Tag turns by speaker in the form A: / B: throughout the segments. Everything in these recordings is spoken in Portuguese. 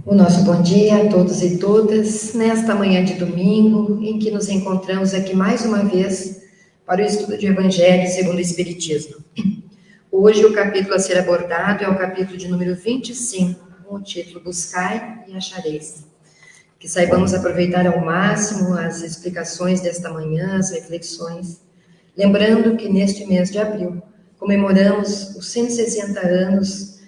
A: O nosso bom dia a todos e todas, nesta manhã de domingo, em que nos encontramos aqui mais uma vez para o estudo de Evangelho segundo o Espiritismo. Hoje o capítulo a ser abordado é o capítulo de número 25, com o título Buscai e Achareis. Que saibamos aproveitar ao máximo as explicações desta manhã, as reflexões, lembrando que neste mês de abril comemoramos os 160 anos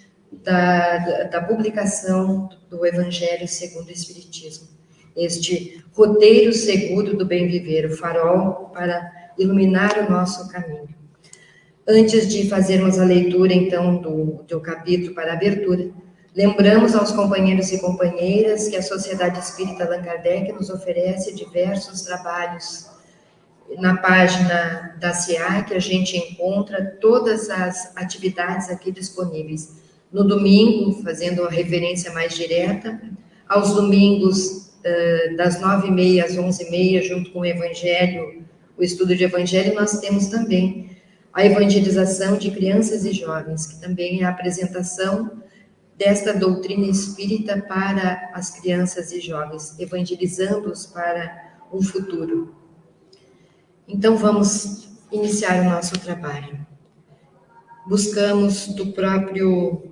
A: da publicação do Evangelho segundo o Espiritismo. Este roteiro seguro do bem viver, o farol para iluminar o nosso caminho. Antes de fazermos a leitura, então, do capítulo para a abertura, lembramos aos companheiros e companheiras que a Sociedade Espírita Allan Kardec nos oferece diversos trabalhos. Na página da SEAC, a gente encontra todas as atividades aqui disponíveis. No domingo, fazendo a referência mais direta, aos domingos, das 9h30 às 11h30, junto com o Evangelho, o estudo de Evangelho, nós temos também a evangelização de crianças e jovens, que também é a apresentação desta doutrina espírita para as crianças e jovens, evangelizando-os para um futuro. Então, vamos iniciar o nosso trabalho. Buscamos do próprio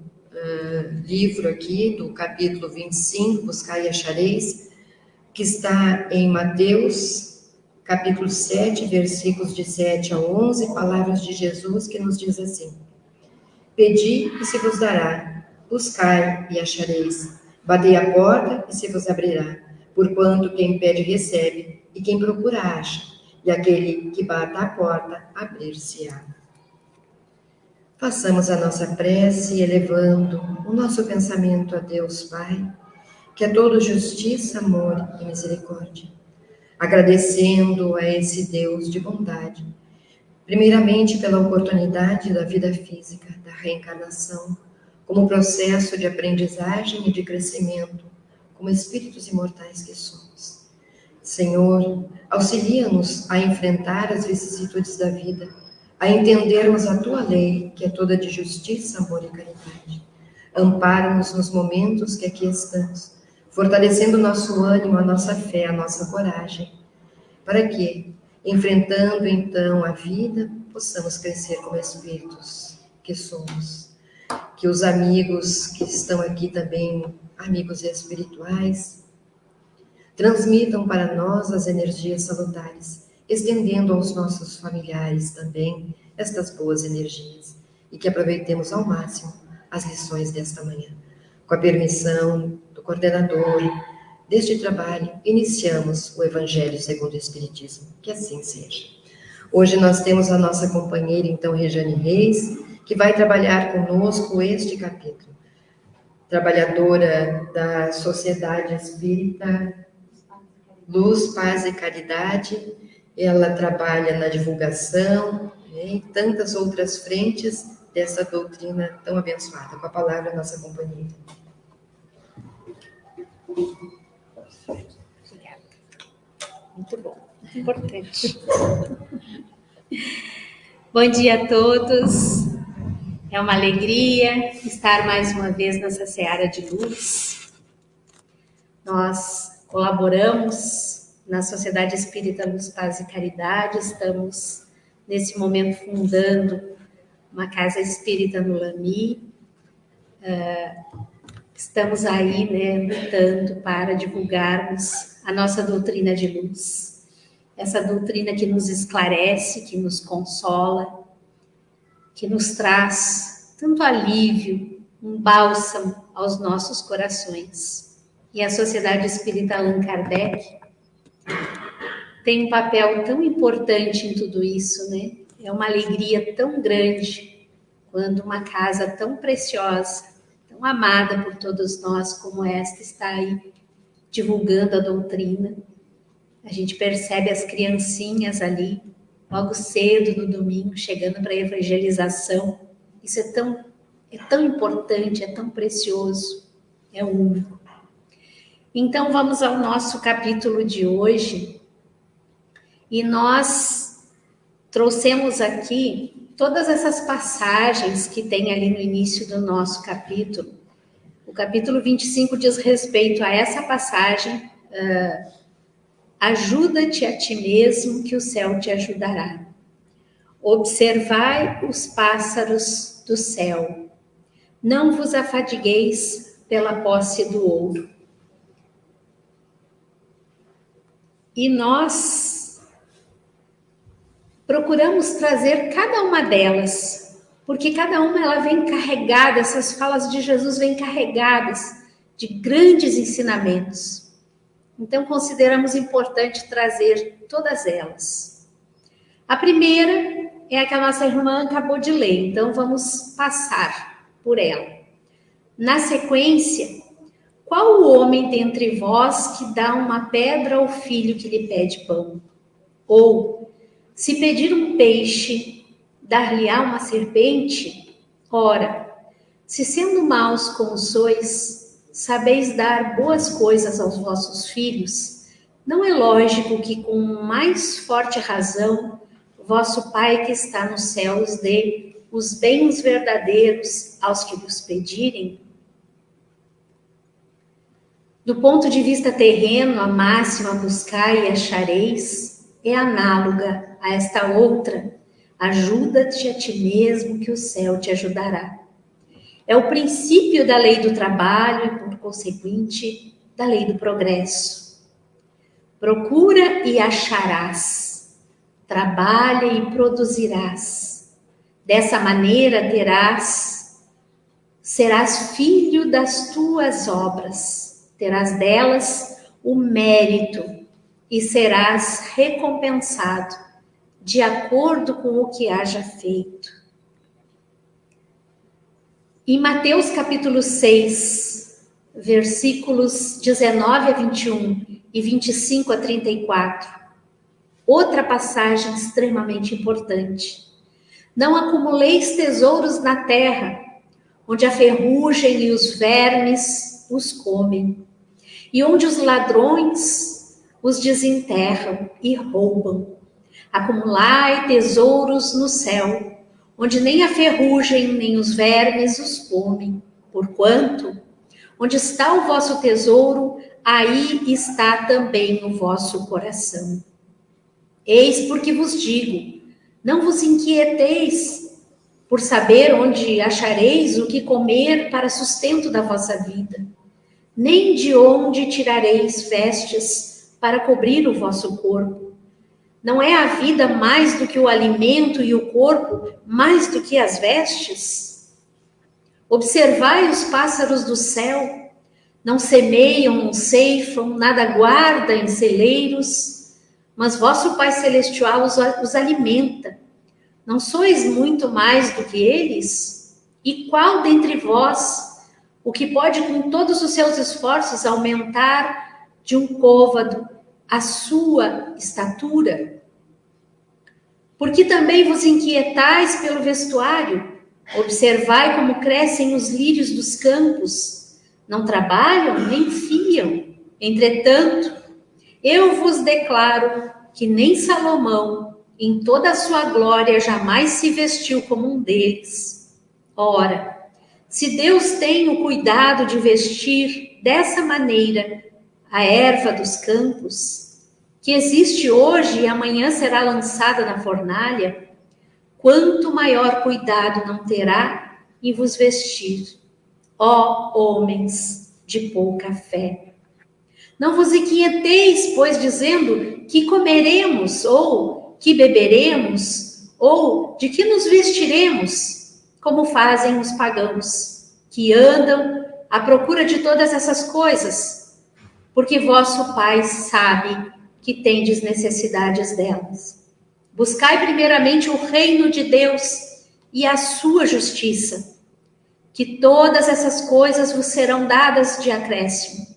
A: livro aqui, do capítulo 25, Buscai e Achareis, que está em Mateus, capítulo 7, versículos de 7 a 11, palavras de Jesus que nos diz assim: Pedi e se vos dará, buscai e achareis, batei a porta e se vos abrirá, porquanto quem pede recebe, e quem procura acha, e aquele que bate à porta abrir-se-á. Façamos a nossa prece elevando o nosso pensamento a Deus Pai, que é todo justiça, amor e misericórdia. Agradecendo a esse Deus de bondade, primeiramente pela oportunidade da vida física, da reencarnação, como processo de aprendizagem e de crescimento, como espíritos imortais que somos. Senhor, auxilia-nos a enfrentar as vicissitudes da vida, a entendermos a Tua lei, que é toda de justiça, amor e caridade. Ampara-nos nos momentos que aqui estamos, fortalecendo o nosso ânimo, a nossa fé, a nossa coragem, para que, enfrentando então a vida, possamos crescer como espíritos que somos. Que os amigos que estão aqui também, amigos espirituais, transmitam para nós as energias salutares, estendendo aos nossos familiares também estas boas energias, e que aproveitemos ao máximo as lições desta manhã. Com a permissão do coordenador deste trabalho, iniciamos o Evangelho segundo o Espiritismo. Que assim seja. Hoje nós temos a nossa companheira, então, Rejane Reis, que vai trabalhar conosco este capítulo. Trabalhadora da Sociedade Espírita Luz, Paz e Caridade, ela trabalha na divulgação, né, e tantas outras frentes dessa doutrina tão abençoada. Com a palavra, nossa companheira.
B: Obrigada. Muito bom, muito importante. Bom dia a todos. É uma alegria estar mais uma vez nessa seara de luz. Nós colaboramos na Sociedade Espírita Luz, Paz e Caridade, estamos nesse momento fundando uma casa espírita no Lami. Estamos aí, lutando para divulgarmos a nossa doutrina de luz, essa doutrina que nos esclarece, que nos consola, que nos traz tanto alívio, um bálsamo aos nossos corações. E a Sociedade Espírita Allan Kardec tem um papel tão importante em tudo isso, né? É uma alegria tão grande quando uma casa tão preciosa, tão amada por todos nós como esta, está aí divulgando a doutrina. A gente percebe as criancinhas ali, logo cedo no domingo, chegando para a evangelização. Isso é tão importante, é tão precioso, é único. Então vamos ao nosso capítulo de hoje. E nós trouxemos aqui todas essas passagens que tem ali no início do nosso capítulo, o capítulo 25 diz respeito a essa passagem, ajuda-te a ti mesmo que o céu te ajudará. Observai os pássaros do céu, não vos afadigueis pela posse do ouro. E nós procuramos trazer cada uma delas, porque cada uma ela vem carregada, essas falas de Jesus vêm carregadas de grandes ensinamentos. Então consideramos importante trazer todas elas. A primeira é a que a nossa irmã acabou de ler, então vamos passar por ela. Na sequência, qual o homem dentre vós que dá uma pedra ao filho que lhe pede pão? Ou, se pedir um peixe, dar-lhe-á uma serpente? Ora, se sendo maus como sois, sabeis dar boas coisas aos vossos filhos, não é lógico que com mais forte razão vosso Pai que está nos céus dê os bens verdadeiros aos que vos pedirem? Do ponto de vista terreno, a máxima buscai e achareis é análoga a esta outra. Ajuda-te a ti mesmo que o céu te ajudará. É o princípio da lei do trabalho e, por conseguinte, da lei do progresso. Procura e acharás. Trabalha e produzirás. Dessa maneira serás filho das tuas obras. Terás delas o mérito e serás recompensado de acordo com o que haja feito. Em Mateus capítulo 6, versículos 19 a 21 e 25 a 34, outra passagem extremamente importante. Não acumuleis tesouros na terra, onde a ferrugem e os vermes os comem, e onde os ladrões os desenterram e roubam. Acumulai tesouros no céu, onde nem a ferrugem nem os vermes os comem, porquanto, onde está o vosso tesouro, aí está também o vosso coração. Eis porque vos digo, não vos inquieteis por saber onde achareis o que comer para sustento da vossa vida, nem de onde tirareis vestes para cobrir o vosso corpo. Não é a vida mais do que o alimento e o corpo mais do que as vestes? Observai os pássaros do céu, não semeiam, não ceifam, nada guardam em celeiros, mas vosso Pai Celestial os alimenta. Não sois muito mais do que eles? E qual dentre vós o que pode com todos os seus esforços aumentar de um côvado a sua estatura? Porque também vos inquietais pelo vestuário? Observai como crescem os lírios dos campos. Não trabalham nem fiam. Entretanto, eu vos declaro que nem Salomão, em toda a sua glória, jamais se vestiu como um deles. Ora, se Deus tem o cuidado de vestir dessa maneira a erva dos campos, que existe hoje e amanhã será lançada na fornalha, quanto maior cuidado não terá em vos vestir, ó homens de pouca fé. Não vos inquieteis, pois, dizendo que comeremos, ou que beberemos, ou de que nos vestiremos, como fazem os pagãos, que andam à procura de todas essas coisas, porque vosso Pai sabe que tendes necessidades delas. Buscai primeiramente o reino de Deus e a sua justiça, que todas essas coisas vos serão dadas de acréscimo.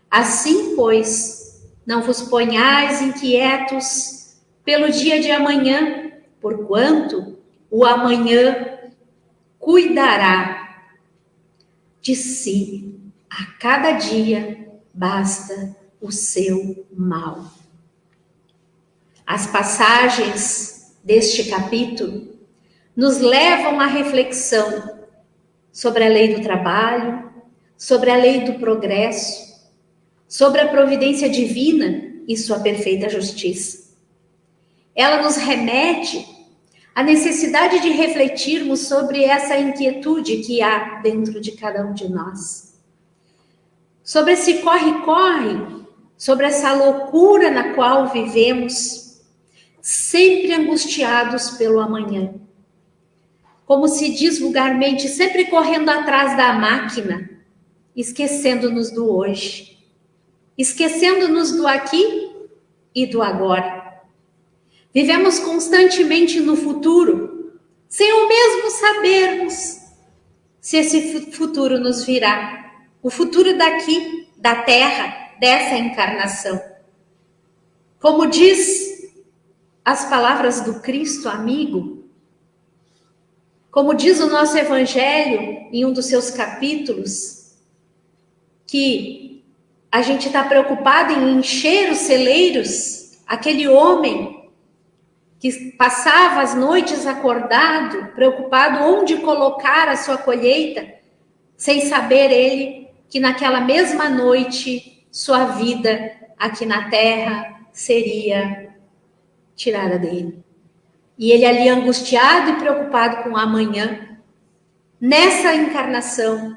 B: Assim, pois, não vos ponhais inquietos pelo dia de amanhã, porquanto o amanhã cuidará de si. A cada dia basta o seu mal. As passagens deste capítulo nos levam à reflexão sobre a lei do trabalho, sobre a lei do progresso, sobre a providência divina e sua perfeita justiça. Ela nos remete à necessidade de refletirmos sobre essa inquietude que há dentro de cada um de nós. Sobre esse corre-corre, sobre essa loucura na qual vivemos, sempre angustiados pelo amanhã. Como se diz vulgarmente, sempre correndo atrás da máquina, esquecendo-nos do hoje, esquecendo-nos do aqui e do agora. Vivemos constantemente no futuro, sem o mesmo sabermos se esse futuro nos virá. O futuro daqui, da Terra, dessa encarnação. Como diz as palavras do Cristo amigo, como diz o nosso Evangelho em um dos seus capítulos, que a gente está preocupado em encher os celeiros, aquele homem que passava as noites acordado, preocupado onde colocar a sua colheita, sem saber ele que naquela mesma noite sua vida aqui na terra seria tirada dele. E ele ali angustiado e preocupado com o amanhã, nessa encarnação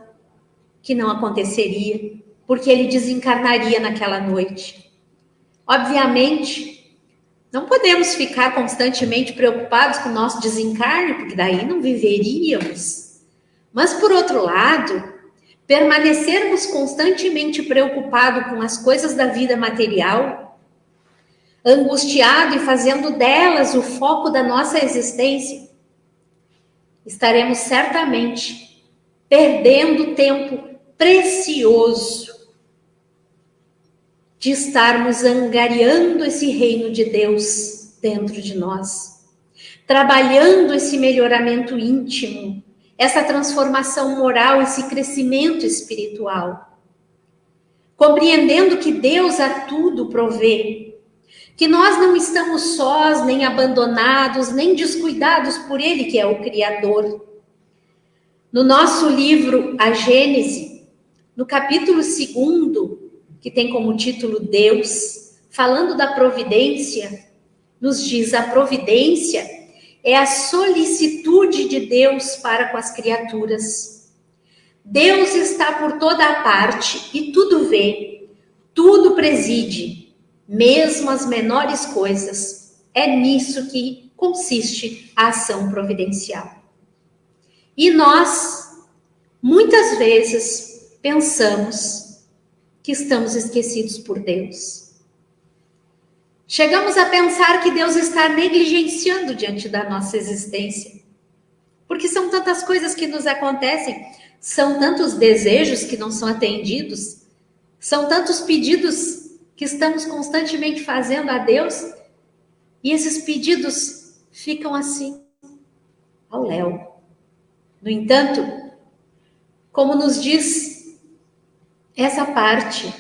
B: que não aconteceria, porque ele desencarnaria naquela noite. Obviamente, não podemos ficar constantemente preocupados com o nosso desencarne, porque daí não viveríamos. Mas, por outro lado, permanecermos constantemente preocupados com as coisas da vida material, angustiado e fazendo delas o foco da nossa existência, estaremos certamente perdendo tempo precioso de estarmos angariando esse reino de Deus dentro de nós, trabalhando esse melhoramento íntimo, essa transformação moral, esse crescimento espiritual, compreendendo que Deus a tudo provê, que nós não estamos sós, nem abandonados, nem descuidados por Ele, que é o Criador. No nosso livro, A Gênese, no capítulo 2, que tem como título Deus, falando da providência, nos diz: a providência é a solicitude de Deus para com as criaturas. Deus está por toda a parte e tudo vê, tudo preside, mesmo as menores coisas. É nisso que consiste a ação providencial. E nós, muitas vezes, pensamos que estamos esquecidos por Deus. Chegamos a pensar que Deus está negligenciando diante da nossa existência. Porque são tantas coisas que nos acontecem, são tantos desejos que não são atendidos, são tantos pedidos que estamos constantemente fazendo a Deus, e esses pedidos ficam assim, ao léu. No entanto, como nos diz essa parte,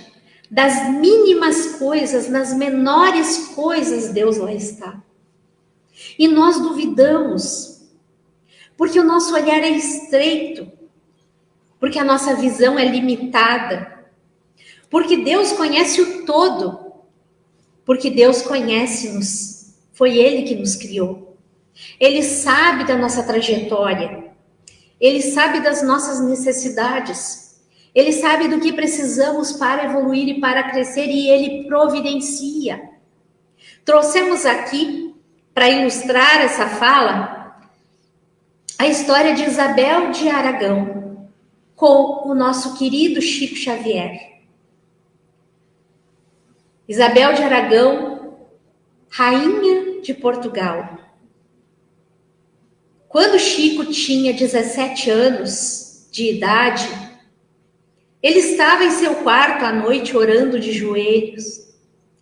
B: das mínimas coisas, nas menores coisas, Deus lá está. E nós duvidamos, porque o nosso olhar é estreito, porque a nossa visão é limitada, porque Deus conhece o todo, porque Deus conhece-nos, foi Ele que nos criou. Ele sabe da nossa trajetória, Ele sabe das nossas necessidades, Ele sabe do que precisamos para evoluir e para crescer, e Ele providencia. Trouxemos aqui, para ilustrar essa fala, a história de Isabel de Aragão, com o nosso querido Chico Xavier. Isabel de Aragão, rainha de Portugal. Quando Chico tinha 17 anos de idade, ele estava em seu quarto à noite orando de joelhos,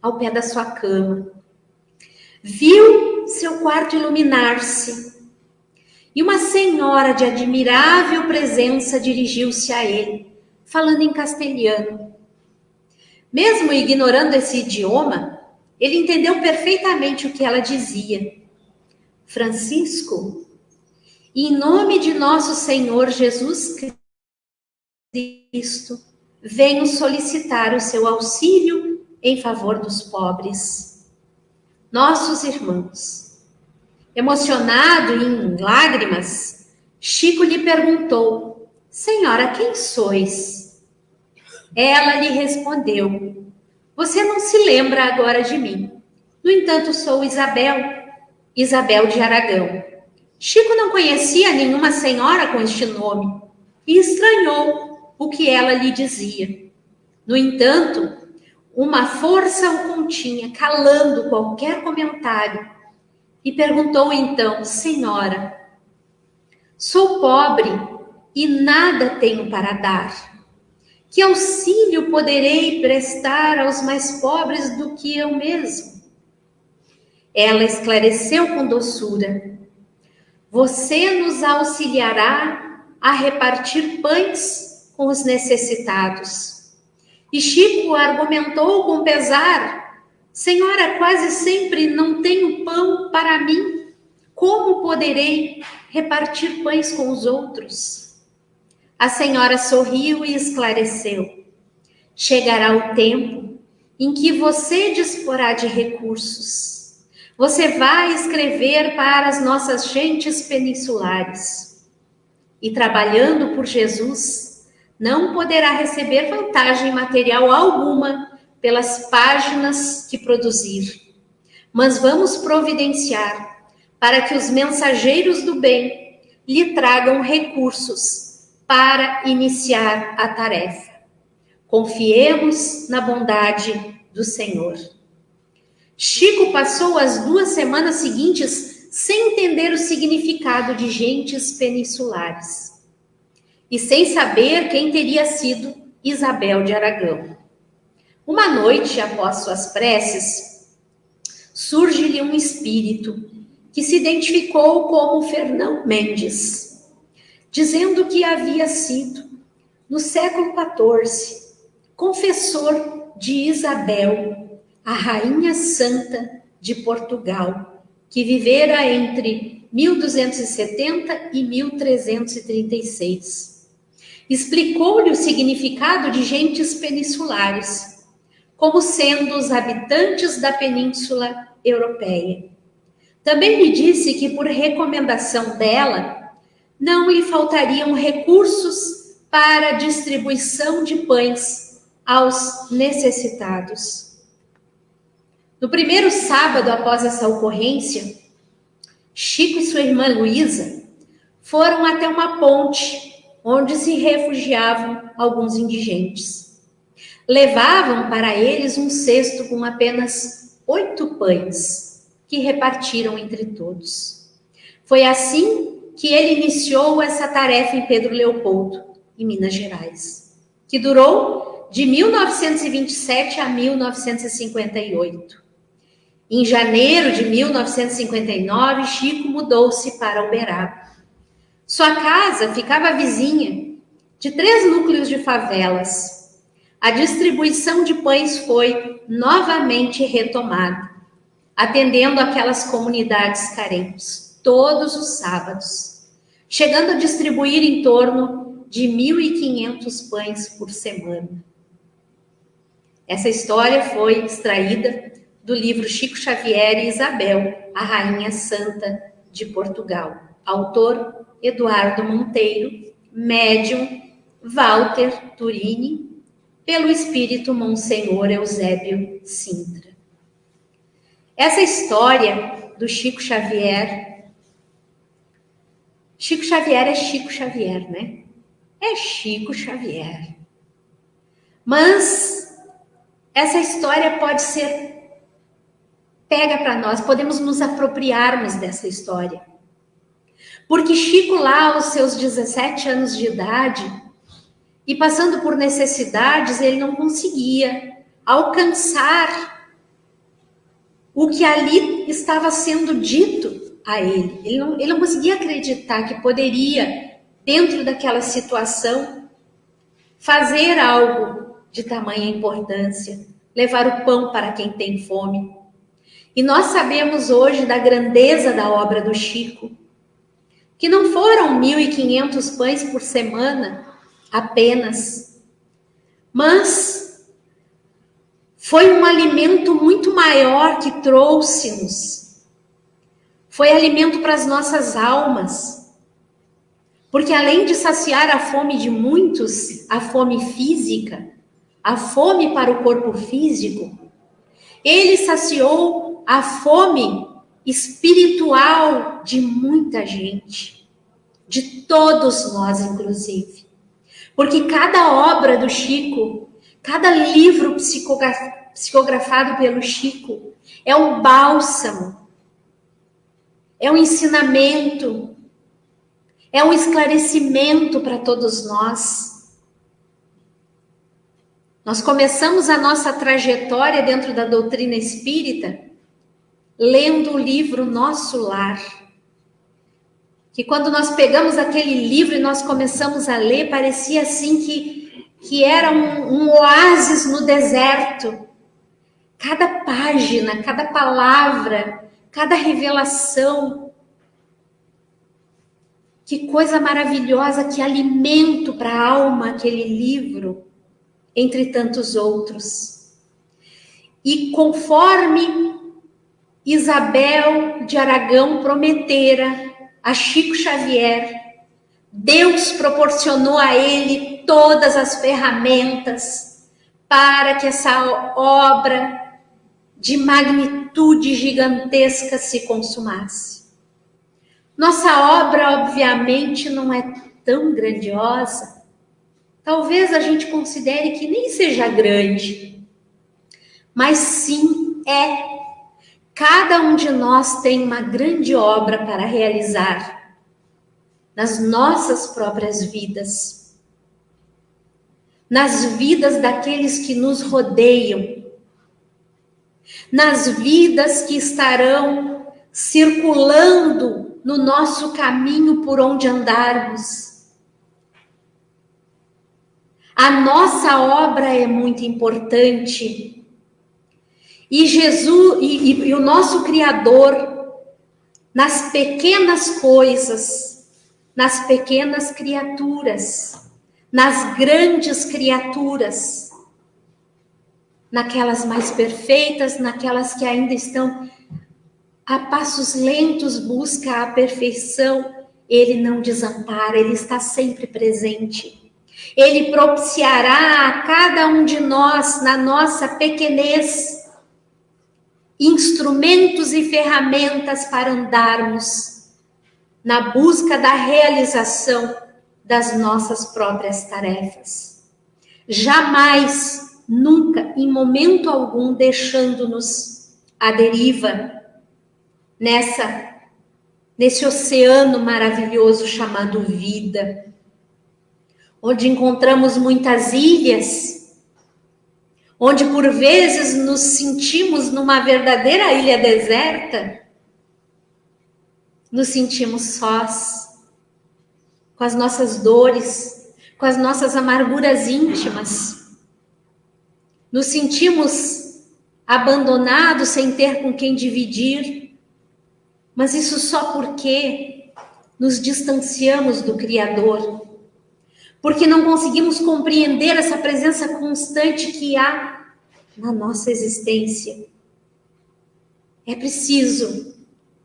B: ao pé da sua cama. Viu seu quarto iluminar-se e uma senhora de admirável presença dirigiu-se a ele, falando em castelhano. Mesmo ignorando esse idioma, ele entendeu perfeitamente o que ela dizia. Francisco, E em nome de nosso Senhor Jesus Cristo, venho solicitar o seu auxílio em favor dos pobres. Nossos irmãos. Emocionado e em lágrimas, Chico lhe perguntou: Senhora, quem sois? Ela lhe respondeu: Você não se lembra agora de mim. No entanto, sou Isabel de Aragão. Chico não conhecia nenhuma senhora com este nome e estranhou o que ela lhe dizia. No entanto, uma força o continha, calando qualquer comentário, e perguntou então: Senhora, sou pobre e nada tenho para dar. Que auxílio poderei prestar aos mais pobres do que eu mesmo? Ela esclareceu com doçura: Você nos auxiliará a repartir pães com os necessitados. E Chico argumentou com pesar: Senhora, quase sempre não tenho pão para mim. Como poderei repartir pães com os outros? A senhora sorriu e esclareceu: Chegará o tempo em que você disporá de recursos. Você vai escrever para as nossas gentes peninsulares. E trabalhando por Jesus, não poderá receber vantagem material alguma pelas páginas que produzir. Mas vamos providenciar para que os mensageiros do bem lhe tragam recursos para iniciar a tarefa. Confiemos na bondade do Senhor. Chico passou as 2 semanas seguintes sem entender o significado de gentes peninsulares e sem saber quem teria sido Isabel de Aragão. Uma noite, após suas preces, surge-lhe um espírito que se identificou como Fernão Mendes, dizendo que havia sido, no século XIV, confessor de Isabel, a Rainha Santa de Portugal, que vivera entre 1270 e 1336. Explicou-lhe o significado de gentes peninsulares, como sendo os habitantes da Península Europeia. Também lhe disse que, por recomendação dela, não lhe faltariam recursos para a distribuição de pães aos necessitados. No primeiro sábado após essa ocorrência, Chico e sua irmã Luísa foram até uma ponte onde se refugiavam alguns indigentes. Levavam para eles um cesto com apenas 8 pães, que repartiram entre todos. Foi assim que ele iniciou essa tarefa em Pedro Leopoldo, em Minas Gerais, que durou de 1927 a 1958. Em janeiro de 1959, Chico mudou-se para Uberaba. Sua casa ficava vizinha de 3 núcleos de favelas. A distribuição de pães foi novamente retomada, atendendo aquelas comunidades carentes, todos os sábados, chegando a distribuir em torno de 1.500 pães por semana. Essa história foi extraída do livro Chico Xavier e Isabel, a Rainha Santa de Portugal. Autor Eduardo Monteiro, médium Walter Turini, pelo espírito Monsenhor Eusébio Sintra. Essa história do Chico Xavier é Chico Xavier, né? É Chico Xavier. Mas essa história pode ser pega para nós, podemos nos apropriarmos dessa história. Porque Chico, lá aos seus 17 anos de idade, e passando por necessidades, ele não conseguia alcançar o que ali estava sendo dito a ele. Ele não conseguia acreditar que poderia, dentro daquela situação, fazer algo de tamanha importância, levar o pão para quem tem fome. E nós sabemos hoje da grandeza da obra do Chico, que não foram 1.500 pães por semana apenas, mas foi um alimento muito maior que trouxe-nos. Foi alimento para as nossas almas. Porque além de saciar a fome de muitos, a fome física, a fome para o corpo físico, ele saciou a fome espiritual de muita gente, de todos nós, inclusive. Porque cada obra do Chico, cada livro psicografado pelo Chico, é um bálsamo, é um ensinamento, é um esclarecimento para todos nós. Nós começamos a nossa trajetória dentro da doutrina espírita lendo o livro Nosso Lar. Que quando nós pegamos aquele livro e nós começamos a ler, parecia assim que era um oásis no deserto. Cada página, cada palavra, cada revelação. Que coisa maravilhosa, que alimento para a alma aquele livro, entre tantos outros. E conforme Isabel de Aragão prometera a Chico Xavier, Deus proporcionou a ele todas as ferramentas para que essa obra de magnitude gigantesca se consumasse. Nossa obra, obviamente, não é tão grandiosa. Talvez a gente considere que nem seja grande, mas sim é. Cada um de nós tem uma grande obra para realizar nas nossas próprias vidas, nas vidas daqueles que nos rodeiam, nas vidas que estarão circulando no nosso caminho por onde andarmos. A nossa obra é muito importante. E Jesus e o nosso Criador, nas pequenas coisas, nas pequenas criaturas, nas grandes criaturas, naquelas mais perfeitas, naquelas que ainda estão a passos lentos, busca a perfeição, ele não desampara, ele está sempre presente. Ele propiciará a cada um de nós, na nossa pequenez, instrumentos e ferramentas para andarmos na busca da realização das nossas próprias tarefas. Jamais, nunca, em momento algum, deixando-nos à deriva nesse oceano maravilhoso chamado vida, onde encontramos muitas ilhas, onde por vezes nos sentimos numa verdadeira ilha deserta, nos sentimos sós, com as nossas dores, com as nossas amarguras íntimas, nos sentimos abandonados sem ter com quem dividir, mas isso só porque nos distanciamos do Criador, porque não conseguimos compreender essa presença constante que há na nossa existência. É preciso,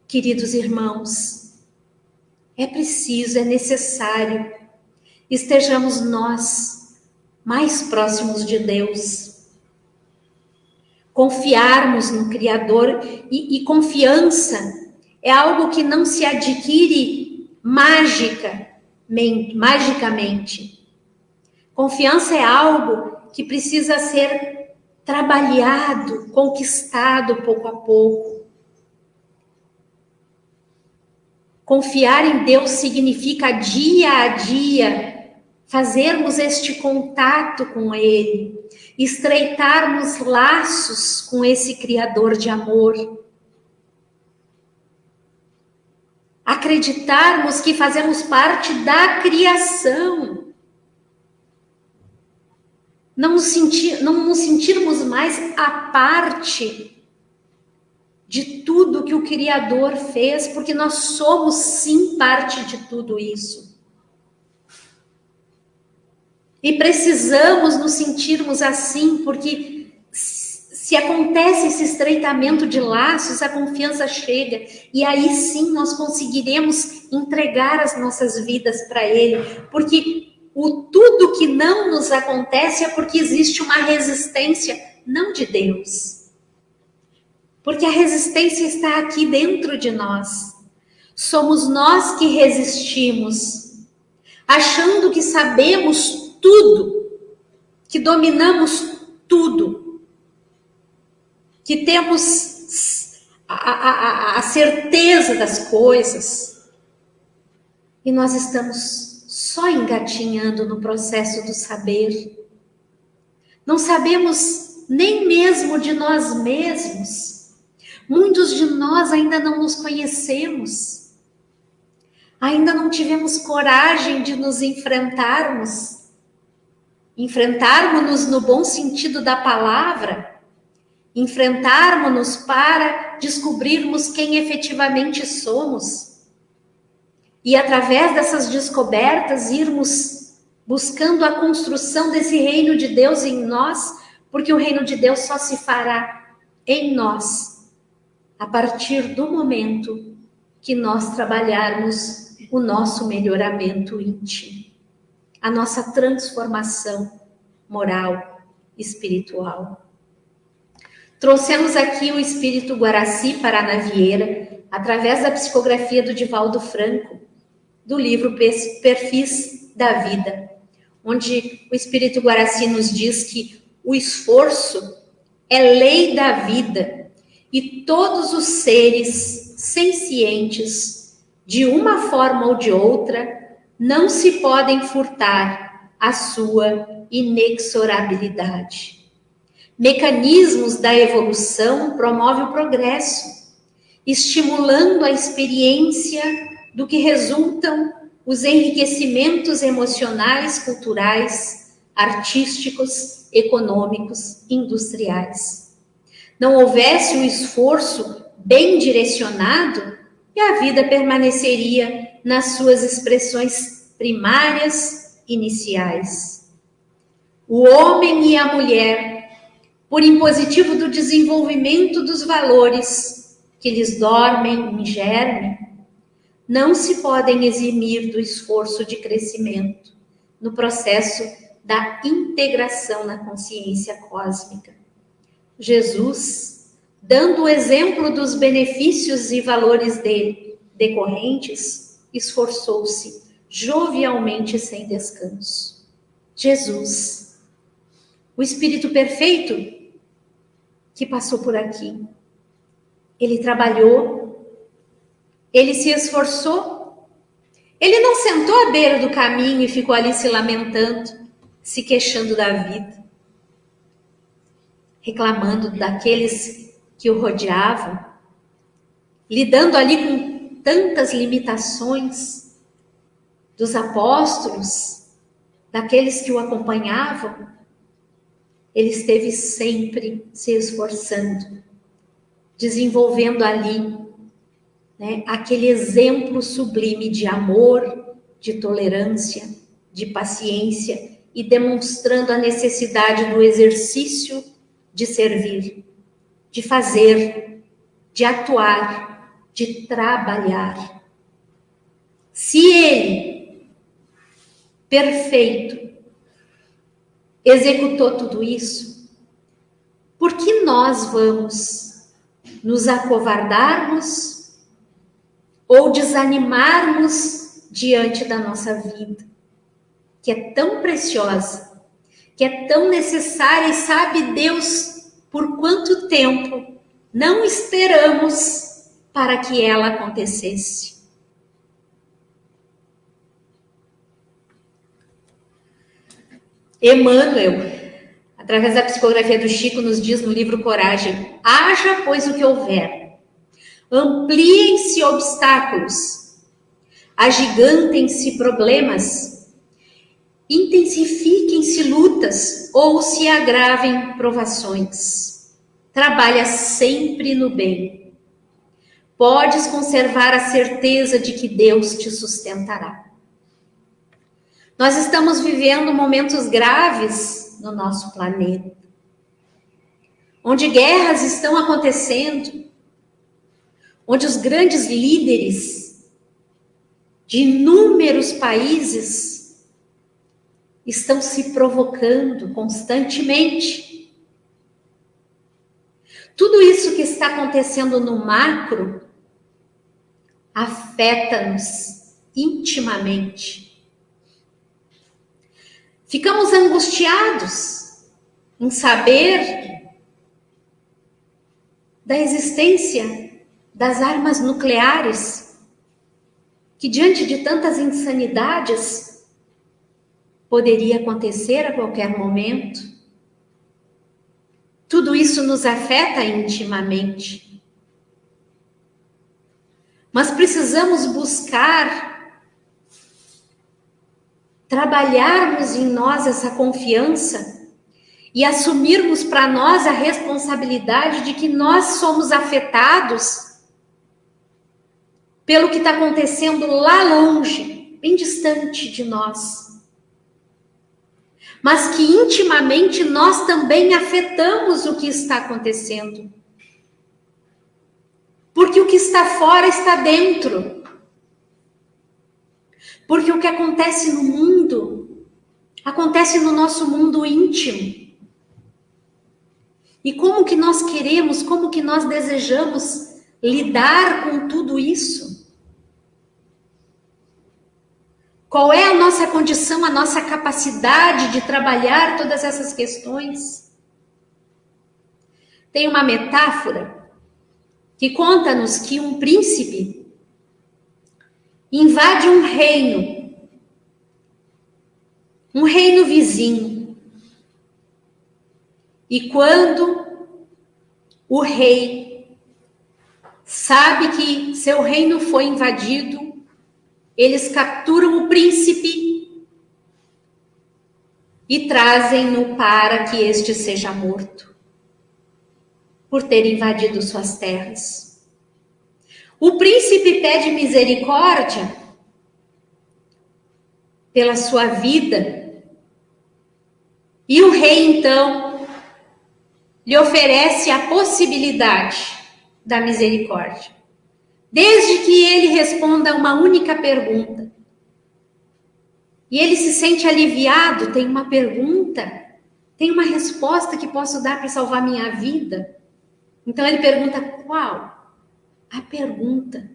B: queridos irmãos, é preciso, é necessário, estejamos nós mais próximos de Deus, confiarmos no Criador, e confiança é algo que não se adquire magicamente. Confiança é algo que precisa ser trabalhado, conquistado pouco a pouco. Confiar em Deus significa dia a dia fazermos este contato com Ele, estreitarmos laços com esse Criador de amor. Acreditarmos que fazemos parte da criação. Não nos sentirmos mais a parte de tudo que o Criador fez, porque nós somos sim parte de tudo isso. E precisamos nos sentirmos assim, porque se acontece esse estreitamento de laços, a confiança chega, e aí sim nós conseguiremos entregar as nossas vidas para Ele, porque o tudo que não nos acontece é porque existe uma resistência, não de Deus. Porque a resistência está aqui dentro de nós. Somos nós que resistimos, achando que sabemos tudo, que dominamos tudo, que temos a certeza das coisas. E nós estamos só engatinhando no processo do saber. Não sabemos nem mesmo de nós mesmos. Muitos de nós ainda não nos conhecemos. Ainda não tivemos coragem de nos enfrentarmos. Enfrentarmos-nos no bom sentido da palavra. Enfrentarmos-nos para descobrirmos quem efetivamente somos. E através dessas descobertas irmos buscando a construção desse reino de Deus em nós, porque o reino de Deus só se fará em nós a partir do momento que nós trabalharmos o nosso melhoramento íntimo, a nossa transformação moral, espiritual. Trouxemos aqui o Espírito Guaraci Paraná Vieira, através da psicografia do Divaldo Franco, do livro Perfis da Vida, onde o Espírito Guaraci nos diz que o esforço é lei da vida, e todos os seres sencientes, de uma forma ou de outra, não se podem furtar a sua inexorabilidade. Mecanismos da evolução promovem o progresso, estimulando a experiência do que resultam os enriquecimentos emocionais, culturais, artísticos, econômicos, industriais. Não houvesse um esforço bem direcionado, e a vida permaneceria nas suas expressões primárias, iniciais. O homem e a mulher, por impositivo do desenvolvimento dos valores que lhes dormem em germe, não se podem eximir do esforço de crescimento no processo da integração na consciência cósmica. Jesus, dando o exemplo dos benefícios e valores dele decorrentes, esforçou-se jovialmente sem descanso. Jesus, o Espírito perfeito que passou por aqui, ele trabalhou, ele se esforçou, ele não sentou à beira do caminho e ficou ali se lamentando, se queixando da vida, reclamando daqueles que o rodeavam, lidando ali com tantas limitações dos apóstolos, daqueles que o acompanhavam. Ele esteve sempre se esforçando, desenvolvendo ali, aquele exemplo sublime de amor, de tolerância, de paciência, e demonstrando a necessidade do exercício de servir, de fazer, de atuar, de trabalhar. Se ele, perfeito, executou tudo isso, por que nós vamos nos acovardarmos ou desanimarmos diante da nossa vida, que é tão preciosa, que é tão necessária, e sabe Deus por quanto tempo não esperamos para que ela acontecesse. Emmanuel, através da psicografia do Chico, nos diz no livro Coragem: haja, pois, o que houver, ampliem-se obstáculos, agigantem-se problemas, intensifiquem-se lutas ou se agravem provações. Trabalha sempre no bem, podes conservar a certeza de que Deus te sustentará. Nós estamos vivendo momentos graves no nosso planeta, onde guerras estão acontecendo, onde os grandes líderes de inúmeros países estão se provocando constantemente. Tudo isso que está acontecendo no macro afeta-nos intimamente. Ficamos angustiados em saber da existência das armas nucleares, que diante de tantas insanidades poderia acontecer a qualquer momento. Tudo isso nos afeta intimamente. Mas precisamos buscar trabalharmos em nós essa confiança e assumirmos para nós a responsabilidade de que nós somos afetados pelo que está acontecendo lá longe, bem distante de nós. Mas que intimamente nós também afetamos o que está acontecendo. Porque o que está fora está dentro. Porque o que acontece no mundo, acontece no nosso mundo íntimo. E como que nós queremos, como que nós desejamos lidar com tudo isso? Qual é a nossa condição, a nossa capacidade de trabalhar todas essas questões? Tem uma metáfora que conta-nos que um príncipe invade um reino vizinho. E quando o rei sabe que seu reino foi invadido, eles capturam o príncipe e trazem-no para que este seja morto, por ter invadido suas terras. O príncipe pede misericórdia pela sua vida e o rei, então, lhe oferece a possibilidade da misericórdia, desde que ele responda uma única pergunta. E ele se sente aliviado, tem uma pergunta, tem uma resposta que posso dar para salvar minha vida. Então ele pergunta: qual? A pergunta.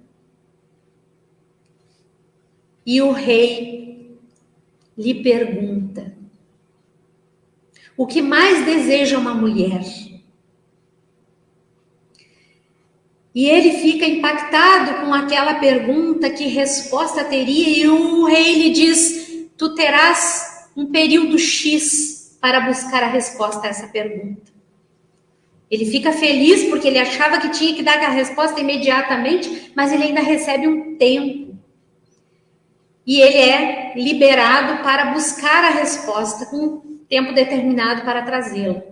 B: E o rei lhe pergunta: o que mais deseja uma mulher? E ele fica impactado com aquela pergunta, que resposta teria, e o rei lhe diz: tu terás um período X para buscar a resposta a essa pergunta. Ele fica feliz porque ele achava que tinha que dar a resposta imediatamente, mas ele ainda recebe um tempo. E ele é liberado para buscar a resposta com um tempo determinado para trazê-la.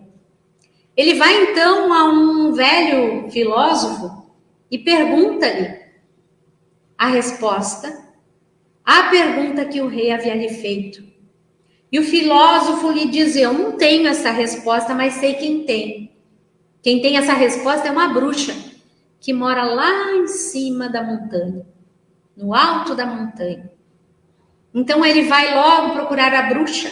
B: Ele vai então a um velho filósofo e pergunta-lhe a resposta à pergunta que o rei havia lhe feito. E o filósofo lhe diz: eu não tenho essa resposta, mas sei quem tem. Quem tem essa resposta é uma bruxa que mora lá em cima da montanha, no alto da montanha. Então ele vai logo procurar a bruxa.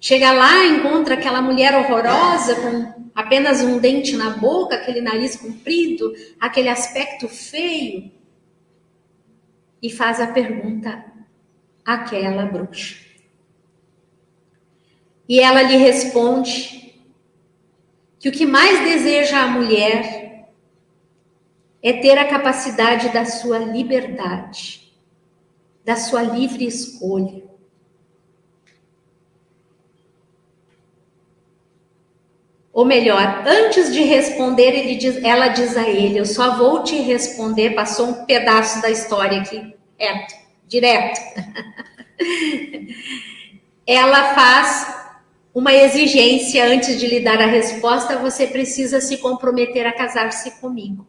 B: Chega lá, encontra aquela mulher horrorosa com apenas um dente na boca, aquele nariz comprido, aquele aspecto feio, e faz a pergunta àquela bruxa. E ela lhe responde que o que mais deseja a mulher é ter a capacidade da sua liberdade, da sua livre escolha. Ou melhor, antes de responder, ela diz a ele: eu só vou te responder, passou um pedaço da história aqui, direto. Ela faz uma exigência antes de lhe dar a resposta: você precisa se comprometer a casar-se comigo.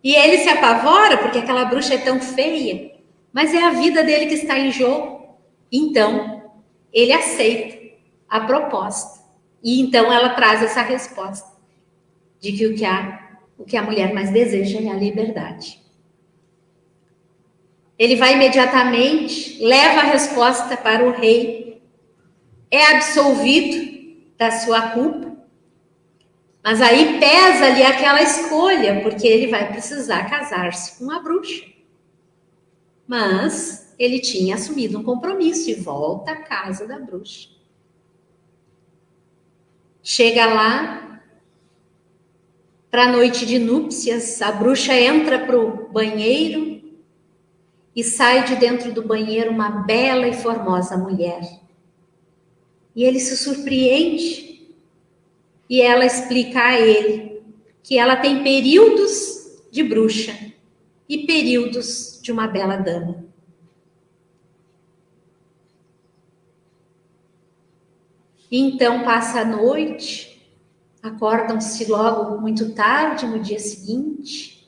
B: E ele se apavora porque aquela bruxa é tão feia, mas é a vida dele que está em jogo. Então, ele aceita a proposta. E então ela traz essa resposta de que o que a mulher mais deseja é a liberdade. Ele vai imediatamente, leva a resposta para o rei, é absolvido da sua culpa, mas aí pesa ali aquela escolha, porque ele vai precisar casar-se com a bruxa. Mas ele tinha assumido um compromisso e volta à casa da bruxa. Chega lá, para a noite de núpcias, a bruxa entra para o banheiro e sai de dentro do banheiro uma bela e formosa mulher. E ele se surpreende e ela explica a ele que ela tem períodos de bruxa e períodos de uma bela dama. E então passa a noite, acordam-se logo muito tarde no dia seguinte,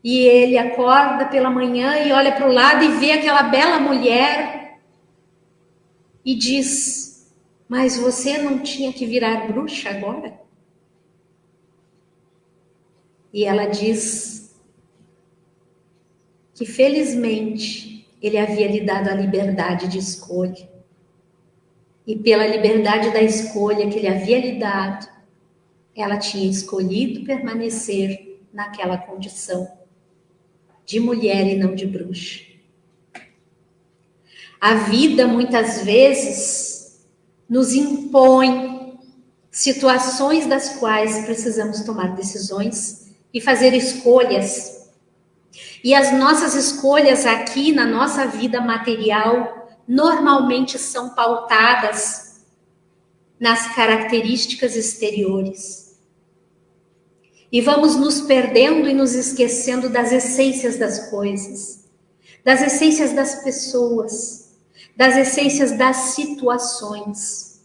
B: e ele acorda pela manhã e olha para o lado e vê aquela bela mulher e diz: mas você não tinha que virar bruxa agora? E ela diz que felizmente ele havia lhe dado a liberdade de escolha. E pela liberdade da escolha que ele havia lhe dado, ela tinha escolhido permanecer naquela condição de mulher e não de bruxa. A vida muitas vezes nos impõe situações das quais precisamos tomar decisões e fazer escolhas. E as nossas escolhas aqui na nossa vida material normalmente são pautadas nas características exteriores. E vamos nos perdendo e nos esquecendo das essências das coisas, das essências das pessoas, das essências das situações.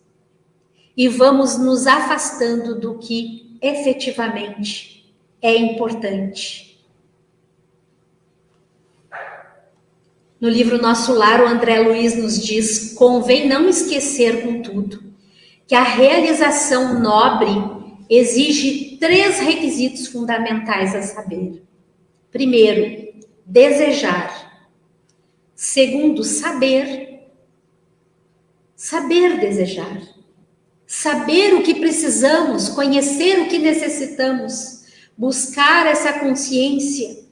B: E vamos nos afastando do que efetivamente é importante. No livro Nosso Lar, o André Luiz nos diz: convém não esquecer, contudo, que a realização nobre exige 3 requisitos fundamentais a saber. Primeiro, desejar. Segundo, saber. Saber desejar. Saber o que precisamos, conhecer o que necessitamos, buscar essa consciência.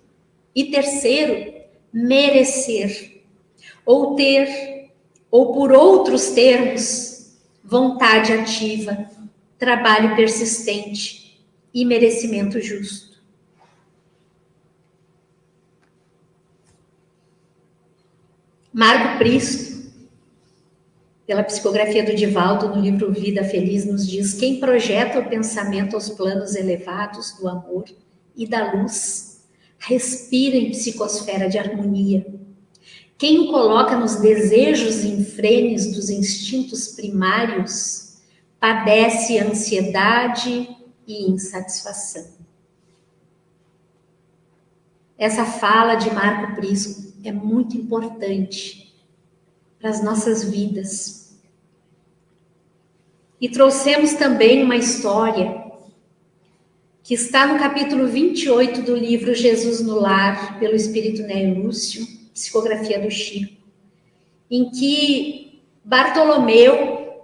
B: E terceiro, merecer, ou ter, ou por outros termos, vontade ativa, trabalho persistente e merecimento justo. Marco Pristo, pela psicografia do Divaldo, no livro Vida Feliz, nos diz: quem projeta o pensamento aos planos elevados do amor e da luz respira em psicosfera de harmonia. Quem o coloca nos desejos infrenes dos instintos primários padece ansiedade e insatisfação. Essa fala de Marco Pristo é muito importante para as nossas vidas. E trouxemos também uma história que está no capítulo 28 do livro Jesus no Lar, pelo Espírito Nélio Lúcio, psicografia do Chico, em que Bartolomeu,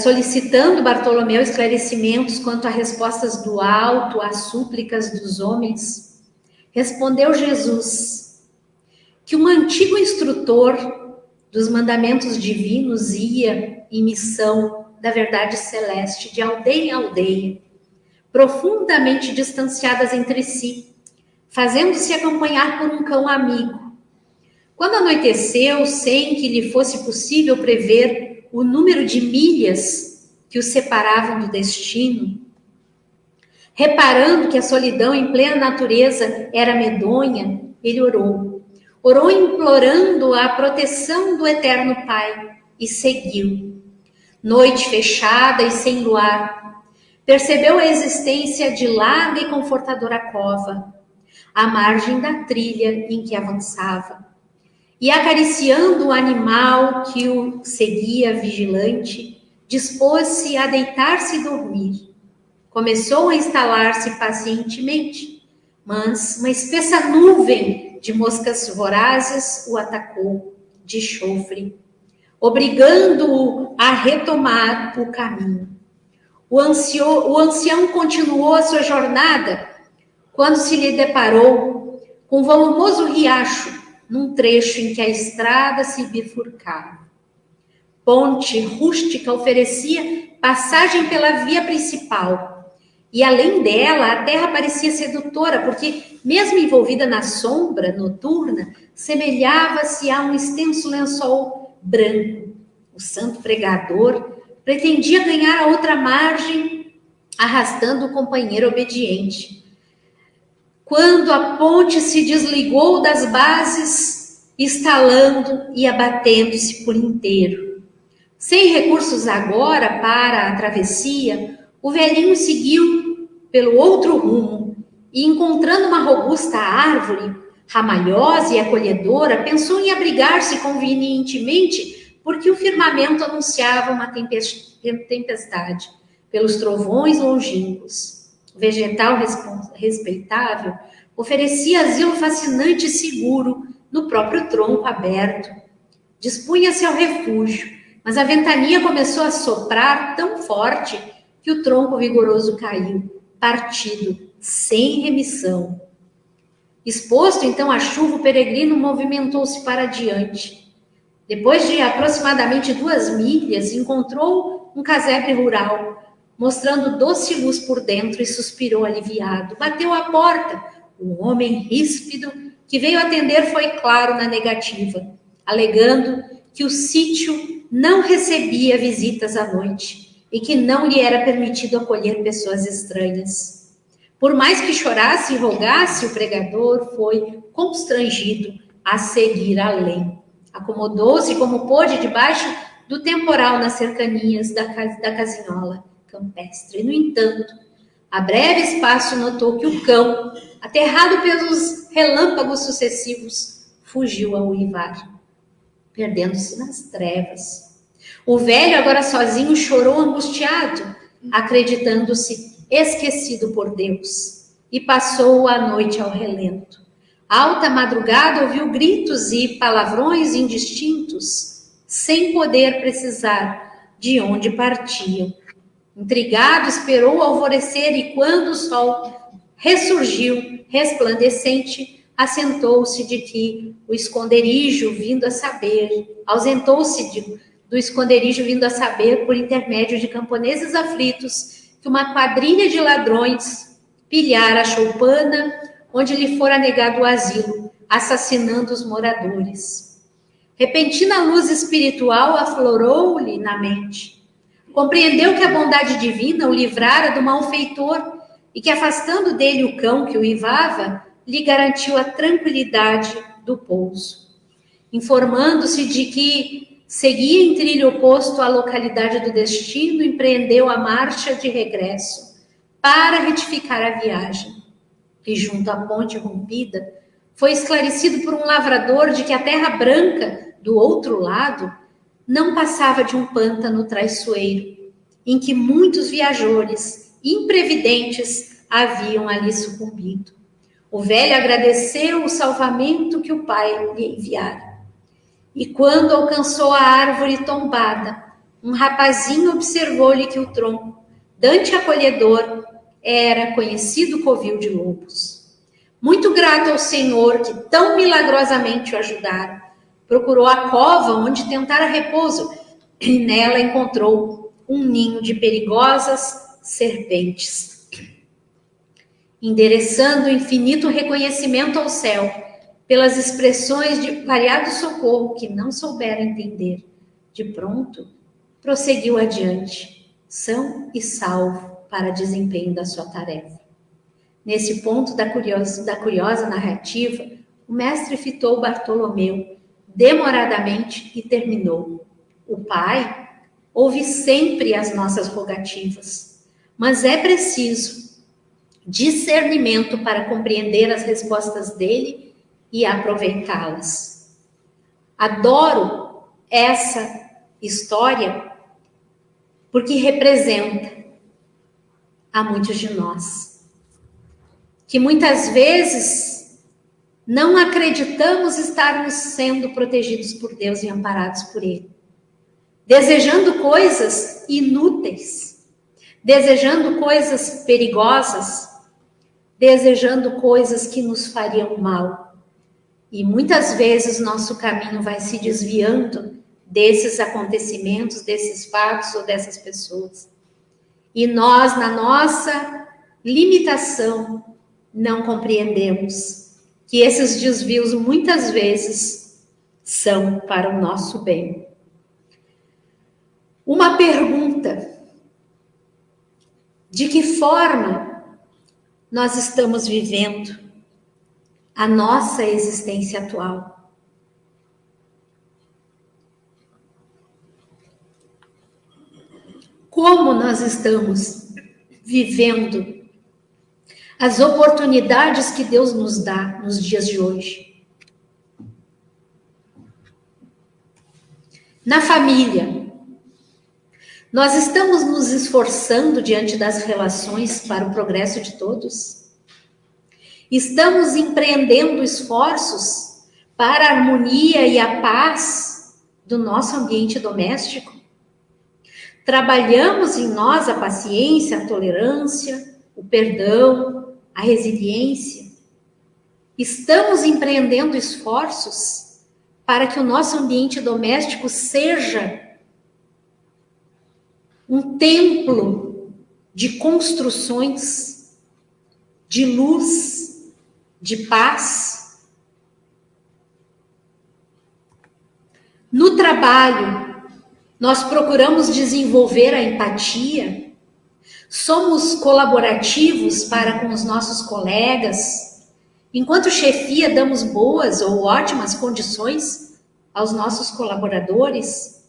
B: solicitando Bartolomeu esclarecimentos quanto a respostas do alto às súplicas dos homens, respondeu Jesus que um antigo instrutor dos mandamentos divinos ia em missão da verdade celeste, de aldeia em aldeia, profundamente distanciadas entre si, fazendo-se acompanhar por um cão amigo. Quando anoiteceu, sem que lhe fosse possível prever o número de milhas que os separavam do destino, reparando que a solidão em plena natureza era medonha, ele orou implorando a proteção do Eterno Pai e seguiu. Noite fechada e sem luar, percebeu a existência de larga e confortadora cova, à margem da trilha em que avançava, e acariciando o animal que o seguia vigilante, dispôs-se a deitar-se e dormir. Começou a instalar-se pacientemente, mas uma espessa nuvem de moscas vorazes o atacou de chofre, obrigando-o a retomar o caminho. O ancião continuou a sua jornada quando se lhe deparou com um volumoso riacho num trecho em que a estrada se bifurcava. Ponte rústica oferecia passagem pela via principal e, além dela, a terra parecia sedutora, porque, mesmo envolvida na sombra noturna, semelhava-se a um extenso lençol branco. O santo pregador pretendia ganhar a outra margem, arrastando o companheiro obediente. Quando a ponte se desligou das bases, estalando e abatendo-se por inteiro. Sem recursos agora para a travessia, o velhinho seguiu pelo outro rumo e, encontrando uma robusta árvore, ramalhosa e acolhedora, pensou em abrigar-se convenientemente, porque o firmamento anunciava uma tempestade pelos trovões longínquos. O vegetal respeitável oferecia asilo fascinante e seguro no próprio tronco aberto. Dispunha-se ao refúgio, mas a ventania começou a soprar tão forte que o tronco vigoroso caiu, partido, sem remissão. Exposto então à chuva, o peregrino movimentou-se para diante. Depois de aproximadamente 2 milhas, encontrou um casebre rural, mostrando doce luz por dentro, e suspirou aliviado. Bateu à porta. O homem ríspido que veio atender foi claro na negativa, alegando que o sítio não recebia visitas à noite e que não lhe era permitido acolher pessoas estranhas. Por mais que chorasse e rogasse, o pregador foi constrangido a seguir a lei. Acomodou-se como pôde debaixo do temporal nas cercanias da casinhola campestre. No entanto, a breve espaço notou que o cão, aterrado pelos relâmpagos sucessivos, fugiu a uivar, perdendo-se nas trevas. O velho, agora sozinho, chorou angustiado, acreditando-se esquecido por Deus, e passou a noite ao relento. Alta madrugada ouviu gritos e palavrões indistintos, sem poder precisar de onde partiam. Intrigado, esperou o alvorecer e, quando o sol ressurgiu, resplandecente, assentou-se de que o esconderijo vindo a saber, ausentou-se do esconderijo vindo a saber, por intermédio de camponeses aflitos, que uma quadrilha de ladrões pilhara a choupana onde lhe fora negado o asilo, assassinando os moradores. Repentina luz espiritual aflorou-lhe na mente. Compreendeu que a bondade divina o livrara do malfeitor e que, afastando dele o cão que o uivava, lhe garantiu a tranquilidade do pouso. Informando-se de que seguia em trilho oposto à localidade do destino, empreendeu a marcha de regresso para retificar a viagem. E junto à ponte rompida, foi esclarecido por um lavrador de que a terra branca do outro lado não passava de um pântano traiçoeiro, em que muitos viajores imprevidentes haviam ali sucumbido. O velho agradeceu o salvamento que o pai lhe enviara. E quando alcançou a árvore tombada, um rapazinho observou-lhe que o tronco, dante acolhedor, era conhecido covil de lobos. Muito grato ao Senhor que tão milagrosamente o ajudara, procurou a cova onde tentara repouso e nela encontrou um ninho de perigosas serpentes. Endereçando infinito reconhecimento ao céu pelas expressões de variado socorro que não soubera entender, de pronto prosseguiu adiante, são e salvo para desempenho da sua tarefa. Nesse ponto da curiosa narrativa, o mestre fitou Bartolomeu demoradamente e terminou. O Pai ouve sempre as nossas rogativas, mas é preciso discernimento para compreender as respostas dele e aproveitá-las. Adoro essa história porque representa a muitos de nós, que muitas vezes não acreditamos estarmos sendo protegidos por Deus e amparados por Ele, desejando coisas inúteis, desejando coisas perigosas, desejando coisas que nos fariam mal. E muitas vezes nosso caminho vai se desviando desses acontecimentos, desses fatos ou dessas pessoas. E nós, na nossa limitação, não compreendemos que esses desvios muitas vezes são para o nosso bem. Uma pergunta: de que forma nós estamos vivendo a nossa existência atual? Como nós estamos vivendo as oportunidades que Deus nos dá nos dias de hoje? Na família, nós estamos nos esforçando diante das relações para o progresso de todos? Estamos empreendendo esforços para a harmonia e a paz do nosso ambiente doméstico? Trabalhamos em nós a paciência, a tolerância, o perdão, a resiliência? Estamos empreendendo esforços para que o nosso ambiente doméstico seja um templo de construções, de luz, de paz? No trabalho, nós procuramos desenvolver a empatia? Somos colaborativos para com os nossos colegas? Enquanto chefia, damos boas ou ótimas condições aos nossos colaboradores,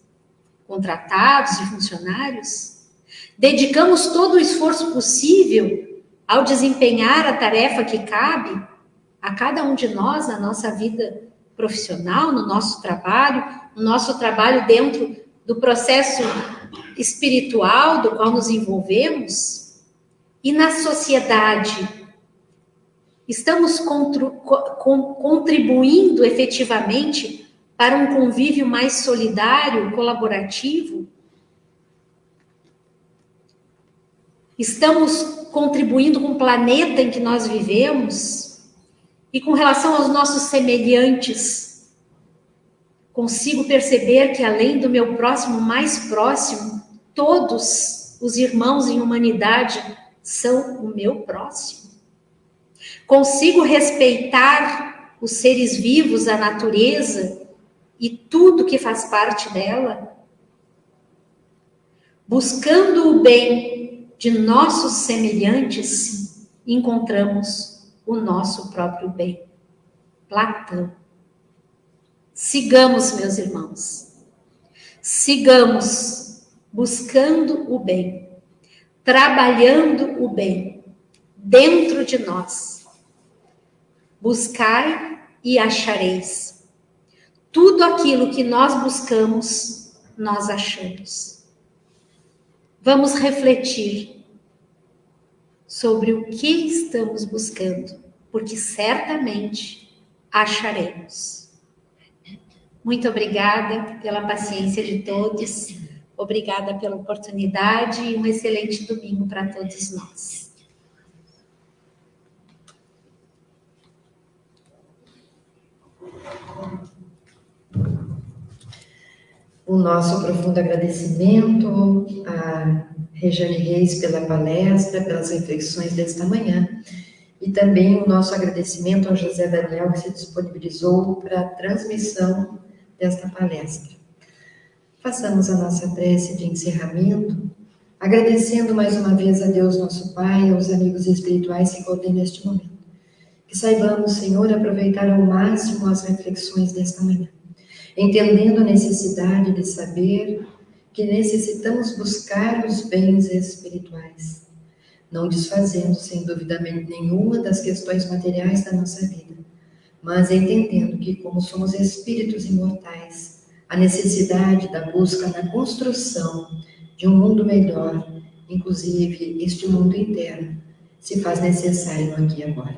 B: contratados e funcionários? Dedicamos todo o esforço possível ao desempenhar a tarefa que cabe a cada um de nós na nossa vida profissional, no nosso trabalho dentro do processo espiritual do qual nos envolvemos? E na sociedade, estamos contribuindo efetivamente para um convívio mais solidário, colaborativo? Estamos contribuindo com o planeta em que nós vivemos? E com relação aos nossos semelhantes, consigo perceber que além do meu próximo mais próximo, todos os irmãos em humanidade são o meu próximo? Consigo respeitar os seres vivos, a natureza e tudo que faz parte dela? Buscando o bem de nossos semelhantes, encontramos o nosso próprio bem. Platão. Sigamos, meus irmãos. Sigamos buscando o bem, trabalhando o bem dentro de nós. Buscai e achareis. Tudo aquilo que nós buscamos, nós achamos. Vamos refletir sobre o que estamos buscando, porque certamente acharemos. Muito obrigada pela paciência de todos, obrigada pela oportunidade e um excelente domingo para todos nós.
A: O nosso profundo agradecimento a Rejane Reis pela palestra, pelas reflexões desta manhã, e também o nosso agradecimento ao José Daniel, que se disponibilizou para a transmissão desta palestra. Façamos a nossa prece de encerramento, agradecendo mais uma vez a Deus, nosso Pai, e aos amigos espirituais que contêm neste momento. Que saibamos, Senhor, aproveitar ao máximo as reflexões desta manhã, entendendo a necessidade de saber que necessitamos buscar os bens espirituais, não desfazendo, sem dúvida nenhuma, das questões materiais da nossa vida, mas entendendo que, como somos espíritos imortais, a necessidade da busca na construção de um mundo melhor, inclusive este mundo interno, se faz necessário no aqui e agora.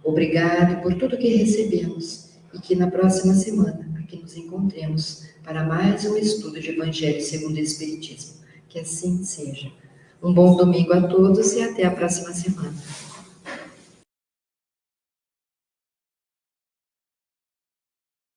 A: Obrigado por tudo que recebemos e que na próxima semana aqui nos encontremos para mais um estudo de Evangelho segundo o Espiritismo. Que assim seja. Um bom domingo a todos e até a próxima semana.